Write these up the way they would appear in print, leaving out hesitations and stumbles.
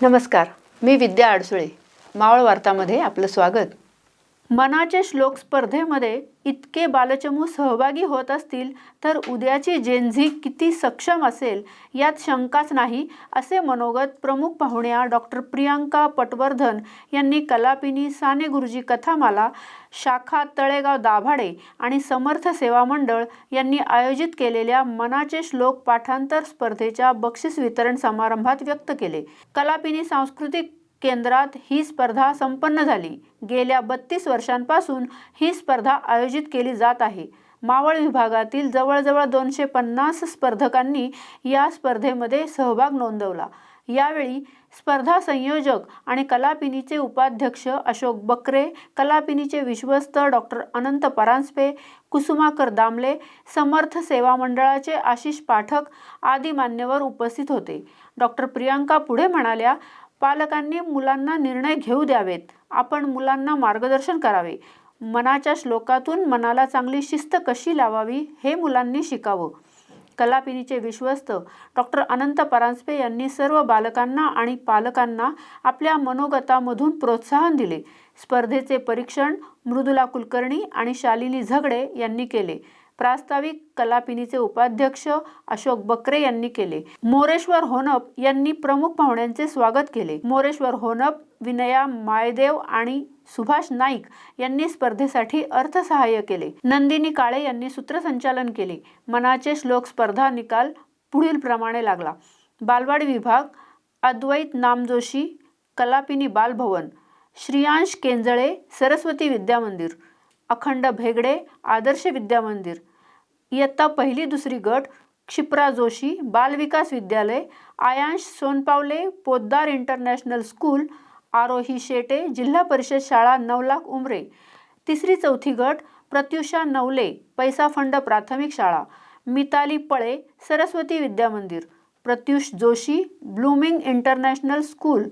नमस्कार, मी विद्या अडसुळे. मावळ वार्तामध्ये आपलं स्वागत. मनाचे श्लोक स्पर्धेमध्ये इतके बालचमू सहभागी होत असतील तर उद्याची जेनझी किती सक्षम असेल यात शंकाच नाही, असे मनोगत प्रमुख पाहुण्या डॉक्टर प्रियांका पटवर्धन यांनी कलापिनी साने गुरुजी कथामाला, शाखा तळेगाव दाभाडे आणि समर्थ सेवा मंडळ यांनी आयोजित केलेल्या मनाचे श्लोक पाठांतर स्पर्धेच्या बक्षीस वितरण समारंभात व्यक्त केले. कलापिनी सांस्कृतिक केंद्रात ही स्पर्धा संपन्न झाली. गेल्या 32 वर्षांपासून ही स्पर्धा आयोजित केली जात आहे. मावळ विभागातील जवळजवळ 250 स्पर्धकांनी या स्पर्धेमध्ये सहभाग नोंदवला. यावेळी स्पर्धा संयोजक आणि कलापिनीचे उपाध्यक्ष अशोक बकरे, कलापिनीचे विश्वस्त डॉक्टर अनंत परांजपे, कुसुमाकर दामले, समर्थ सेवा मंडळाचे आशिष पाठक आदी मान्यवर उपस्थित होते. डॉक्टर प्रियांका पुढे म्हणाल्या, पालकांनी मुलांना निर्णय घेऊ द्यावेत. आपण मुलांना मार्गदर्शन करावे. मनाच्या श्लोकातून मनाला चांगली शिस्त कशी लावावी हे मुलांनी शिकावं. कलापिनीचे विश्वस्त डॉक्टर अनंत परांजपे यांनी सर्व बालकांना आणि पालकांना आपल्या मनोगतामधून प्रोत्साहन दिले. स्पर्धेचे परीक्षण मृदुला कुलकर्णी आणि शालिनी झगडे यांनी केले. प्रास्ताविक कलापिनीचे उपाध्यक्ष अशोक बकरे यांनी केले. मोरेश्वर होनप यांनी प्रमुख पाहुण्यांचे स्वागत केले. मोरेश्वर होनप, विनया मायदेव आणि सुभाष नाईक यांनी स्पर्धेसाठी अर्थसहाय्य केले. नंदिनी काळे यांनी सूत्रसंचालन केले. मनाचे श्लोक स्पर्धा निकाल पुढील प्रमाणे लागला. बालवाडी विभाग अद्वैत नामजोशी, कलापिनी बालभवन, श्रियांश केंजळे, सरस्वती विद्यामंदिर, अखंड भेगडे, आदर्श विद्यामंदिर. इयत्ता 1-2 गट क्षिप्रा जोशी, बालविकास विद्यालय, आयांश सोनपावले, पोद्दार इंटरनॅशनल स्कूल, आरोही शेटे, जिल्हा परिषद शाळा 9 लाख उमरे. 3-4 गट प्रत्युषा नवले, पैसा फंड प्राथमिक शाळा, Mitali Pale, Saraswati Vidyamandir, Pratyush Joshi, blooming international school.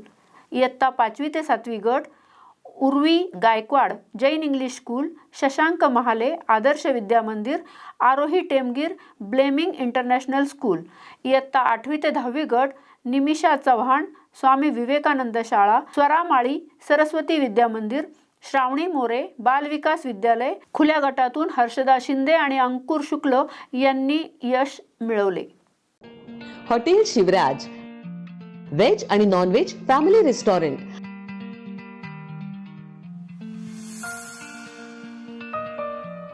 इयत्ता 5वी ते 7वी गट Urvi Gaikwad, Jain English school, Shashank Mahale, Adarsh Vidyamandir, Aarohi Temgir, blooming international school. इयत्ता 8वी ते 10वी गट निमिषा चव्हाण, स्वामी विवेकानंद शाळा, स्वरामाळी, सरस्वती विद्यामंदिर, श्रावणी मोरे, बालविकास विद्यालय. खुल्या गटातून हर्षदा शिंदे आणि अंकुर शुक्ल यांनी यश मिळवले. हॉटेल शिवराज, व्हेज आणि नॉन व्हेज फॅमिली रेस्टॉरंट.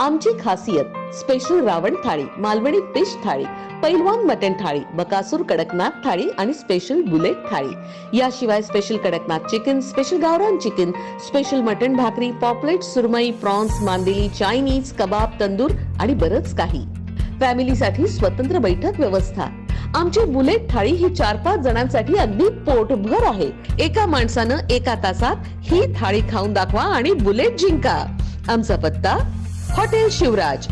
आमची खासियत स्पेशल रावण थाळी, मालवणी फिश थाळी, पैलवान मटन थाळी, बकासूर कडकनाथ थाळी आणि स्पेशल बुलेट थाळी. याशिवाय स्पेशल कडकनाथ चिकन, स्पेशल गावरान चिकन, स्पेशल मटन भाकरी, पॉपलेट, सुरमई, प्रॉन्स, मांदेली, चायनीज, कबाब, तंदूर आणि बरंच काही. फॅमिलीसाठी स्वतंत्र बैठक व्यवस्था. आमची बुलेट थाळी ही 4-5 जणांसाठी अगदी पोटभर आहे. एका माणसानं एका तासात ही थाळी खाऊन दाखवा आणि बुलेट जिंका. आमचा पत्ता हॉटेल शिवराज,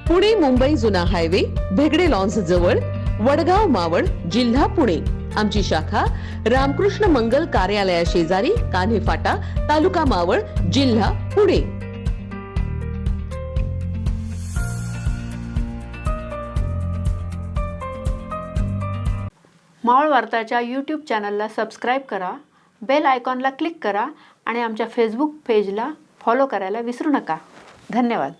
पुणे मुंबई जुना हायवे, भेगडे लॉन्स जवळ, वडगाव मावळ, जिल्हा पुणे. आमची शाखा रामकृष्ण मंगल कार्यालया शेजारी, कान्हे फाटा, तालुका मावळ, जिल्हा पुणे. मावळ वार्ताच्या YouTube चॅनलला सबस्क्राईब करा, बेल आयकॉनला क्लिक करा आणि आमच्या फेसबुक पेजला फॉलो करायला विसरू नका. धन्यवाद.